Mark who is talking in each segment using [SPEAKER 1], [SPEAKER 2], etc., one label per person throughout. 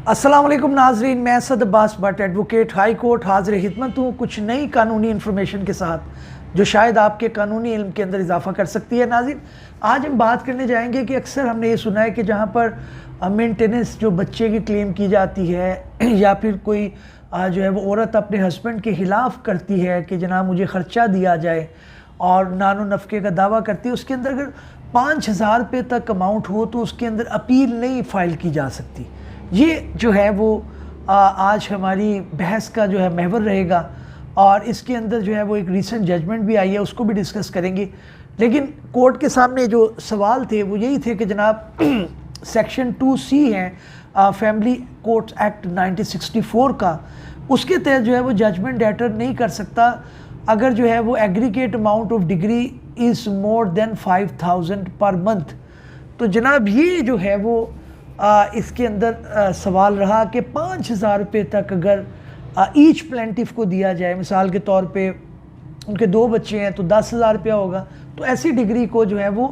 [SPEAKER 1] अस्सलाम वालेकुम नाजरीन, मैं सद Abbas Bhatt advocate high court हाजिर खिदमत हूँ कुछ नई कानूनी इन्फॉर्मेशन के साथ जो शायद आपके कानूनी इल्म के अंदर इजाफा कर सकती है। नाज़रीन, आज हम बात करने जाएंगे कि अक्सर हमने ये सुना है कि जहाँ पर मेंटेनेंस जो बच्चे की क्लेम की जाती है या फिर कोई जो है वो औरत अपने हस्बैंड के ख़िलाफ़ करती है कि जनाब मुझे ख़र्चा दिया जाए और नानो नफ़के का दावा करती है, उसके अंदर अगर 5,000 रुपये तक अमाउंट हो तो उसके अंदर अपील नहीं फ़ाइल की जा सकती। ये जो है वो आज हमारी बहस का जो है महवर रहेगा और इसके अंदर जो है वो एक रीसेंट जजमेंट भी आई है, उसको भी डिस्कस करेंगे। लेकिन कोर्ट के सामने जो सवाल थे वो यही थे कि जनाब सेक्शन 2C है फैमिली कोर्ट्स एक्ट 1964 का, उसके तहत जो है वो जजमेंट डेटर नहीं कर सकता अगर जो है वो aggregate amount of degree is more than 5,000 per month. तो जनाब ये जो है वो इसके अंदर सवाल रहा कि 5,000 रुपये तक अगर ईच प्लेंटिफ को दिया जाए, मिसाल के तौर पे उनके 2 बच्चे हैं तो 10,000 रुपया होगा, तो ऐसी डिग्री को जो है वो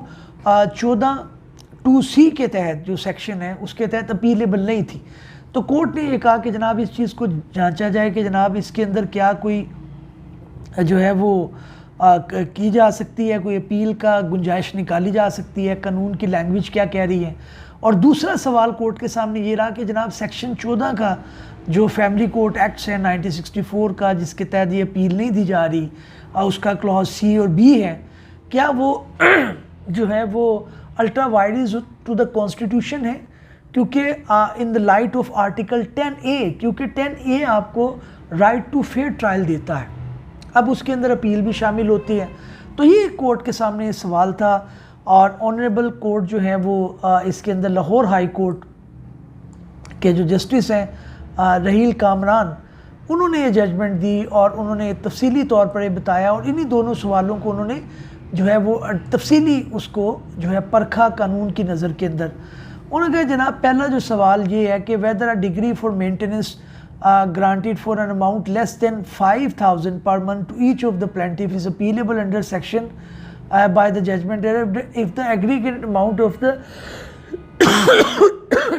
[SPEAKER 1] 14(2)(c) के तहत जो सेक्शन है उसके तहत अपीलेबल नहीं थी। तो कोर्ट ने ये कहा कि जनाब इस चीज़ को जांचा जाए कि जनाब इसके अंदर क्या कोई जो है वो की जा सकती है, कोई अपील का गुंजाइश निकाली जा सकती है, कानून की लैंग्वेज क्या कह रही है। और दूसरा सवाल कोर्ट के सामने ये रहा कि जनाब सेक्शन 14 का जो फैमिली कोर्ट एक्ट्स है 1964 का, जिसके तहत ये अपील नहीं दी जा रही, उसका क्लॉज C और B है, क्या वो जो है वो ultra vires to the constitution है? क्योंकि in the light of article 10A, क्योंकि 10A आपको राइट टू फेयर ट्रायल देता है, अब उसके अंदर अपील भी शामिल होती है। तो ये कोर्ट के सामने सवाल था और ऑनरेबल कोर्ट जो है वो इसके अंदर लाहौर हाई कोर्ट के जो जस्टिस हैं रहील कामरान, उन्होंने ये जजमेंट दी और उन्होंने तफसीली तौर पर ये बताया और इन्हीं दोनों सवालों को उन्होंने जो है वो तफसीली उसको जो है परखा कानून की नज़र के अंदर। उन्होंने कहा जनाब पहला जो सवाल ये है कि weather a degree for maintenance granted for an amount less than 5,000 per month to each of the plaintiff is appealable under section by the judgment if the aggregate amount of the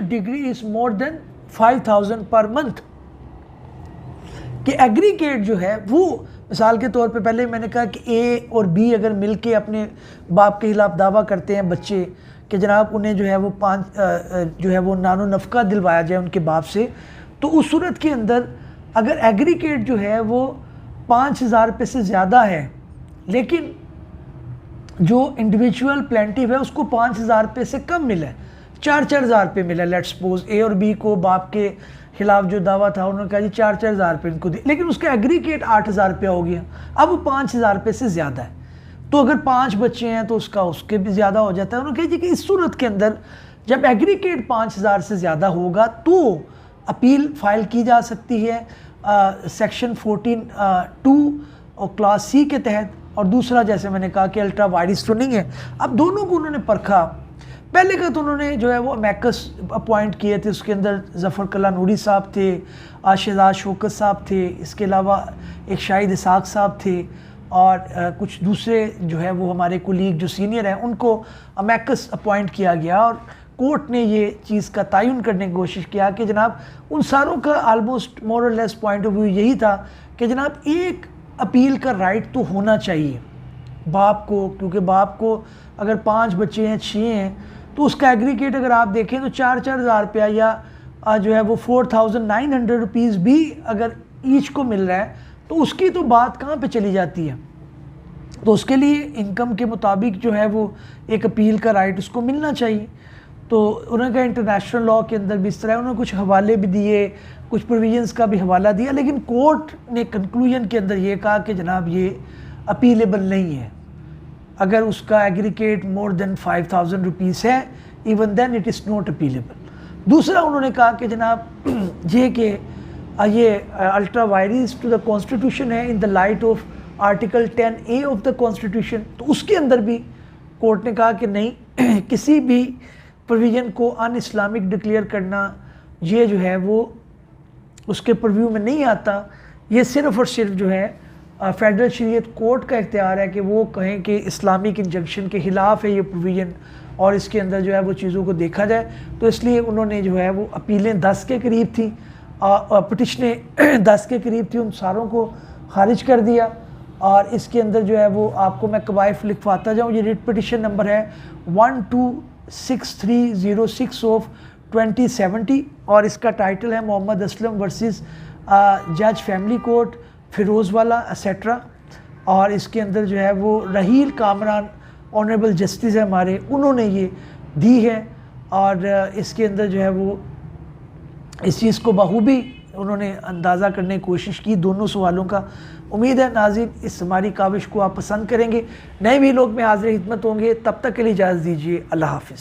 [SPEAKER 1] degree is more than 5,000 per month। कि aggregate जो है वो मिसाल के तौर पे पहले मैंने कहा कि A और B अगर मिलके अपने बाप के खिलाफ दावा करते हैं बच्चे कि जनाब उन्हें जो है वो जो है वो नानो नफ़का दिलवाया जाए उनके बाप से, तो उस सूरत के अंदर अगर एग्रीगेट जो है वो 5,000 रुपये से ज़्यादा है लेकिन जो इंडिविजुअल प्लेंटिव है उसको 5,000 रुपये से कम मिला है, 4,000 रुपये मिला, लेट्स सपोज A और B को बाप के खिलाफ जो दावा था उन्होंने कहा जी 4,000 रुपये इनको दिए, लेकिन उसका एग्रीगेट 8,000 रुपया हो गया, अब वो 5,000 रुपये से ज़्यादा है। तो अगर 5 बच्चे हैं तो उसके भी ज़्यादा हो जाता है। उन्होंने कहा जी कि इस सूरत के अंदर जब एग्रीगेट 5,000 से ज़्यादा होगा तो अपील फ़ाइल की जा सकती है सेक्शन 14(2) और क्लास C के तहत। और दूसरा जैसे मैंने कहा कि अल्ट्रा वायरस तो नहीं है। अब दोनों को उन्होंने परखा। पहले का तो उन्होंने जो है वो मैकस अपॉइंट किए थे, उसके अंदर ज़फ़र कला नूरी साहब थे, शहजाद शौकत साहब थे, इसके अलावा एक शाहिद इसाक साहब थे और कुछ दूसरे जो है वो हमारे कुलीग जो सीनियर हैं उनको मैकस अपॉइंट किया गया। और कोर्ट ने ये चीज़ का तयन करने की कोशिश किया कि जनाब उन सारों का आलमोस्ट मोर और लेस पॉइंट ऑफ व्यू यही था कि जनाब एक अपील का राइट तो होना चाहिए बाप को, क्योंकि बाप को अगर 5 बच्चे हैं 6 हैं तो उसका एग्रीगेट अगर आप देखें तो 4,000 रुपया या जो है वो 4,900 रुपीज़ भी अगर ईच को मिल रहा है तो उसकी तो बात कहाँ पे चली जाती है। तो उसके लिए इनकम के मुताबिक जो है वो एक अपील का राइट उसको मिलना चाहिए। तो उन्होंने कहा इंटरनेशनल लॉ के अंदर भी इस तरह उन्होंने कुछ हवाले भी दिए, कुछ प्रोविजंस का भी हवाला दिया, लेकिन कोर्ट ने कंक्लूजन के अंदर ये कहा कि जनाब ये अपीलेबल नहीं है अगर उसका एग्रीगेट मोर देन 5,000 रुपीज़ है, even then it is not appealable. दूसरा उन्होंने कहा कि जनाब ये कि ये ultra vires to the constitution है in the light of article 10A of the constitution. तो उसके अंदर भी कोर्ट ने कहा कि नहीं, किसी भी प्रोविज़न को अन इस्लामिक डिक्लेयर करना ये जो है वो उसके परव्यू में नहीं आता, ये सिर्फ़ और सिर्फ जो है फेडरल शरीयत कोर्ट का इख्तियार है कि वो कहें कि इस्लामिक इंजंक्शन के ख़िलाफ़ है ये प्रोविज़न और इसके अंदर जो है वो चीज़ों को देखा जाए। तो इसलिए उन्होंने जो है वो अपीलें 10 के करीब थी, पटिशनें 10 के करीब थी, उन सारों को खारिज कर दिया। और इसके अंदर जो है वो आपको मैं कवायफ लिखवाता जाऊँ। ये रिट पटिशन नंबर है 126306 ऑफ 2070 और इसका टाइटल है मोहम्मद असलम वर्सेस जज फैमिली कोर्ट फिरोज़वाला एसेट्रा। और इसके अंदर जो है वो रहील कामरान ऑनरेबल जस्टिस है हमारे, उन्होंने ये दी है। और इसके अंदर जो है वो इस चीज़ को बखूबी उन्होंने अंदाज़ा करने की कोशिश की दोनों सवालों का। उम्मीद है नाज़रीन इस हमारी काविश को आप पसंद करेंगे। नए भी लोग में हाज़िर खिदमत होंगे, तब तक के लिए इजाज़त दीजिए। अल्लाह हाफ़िज़।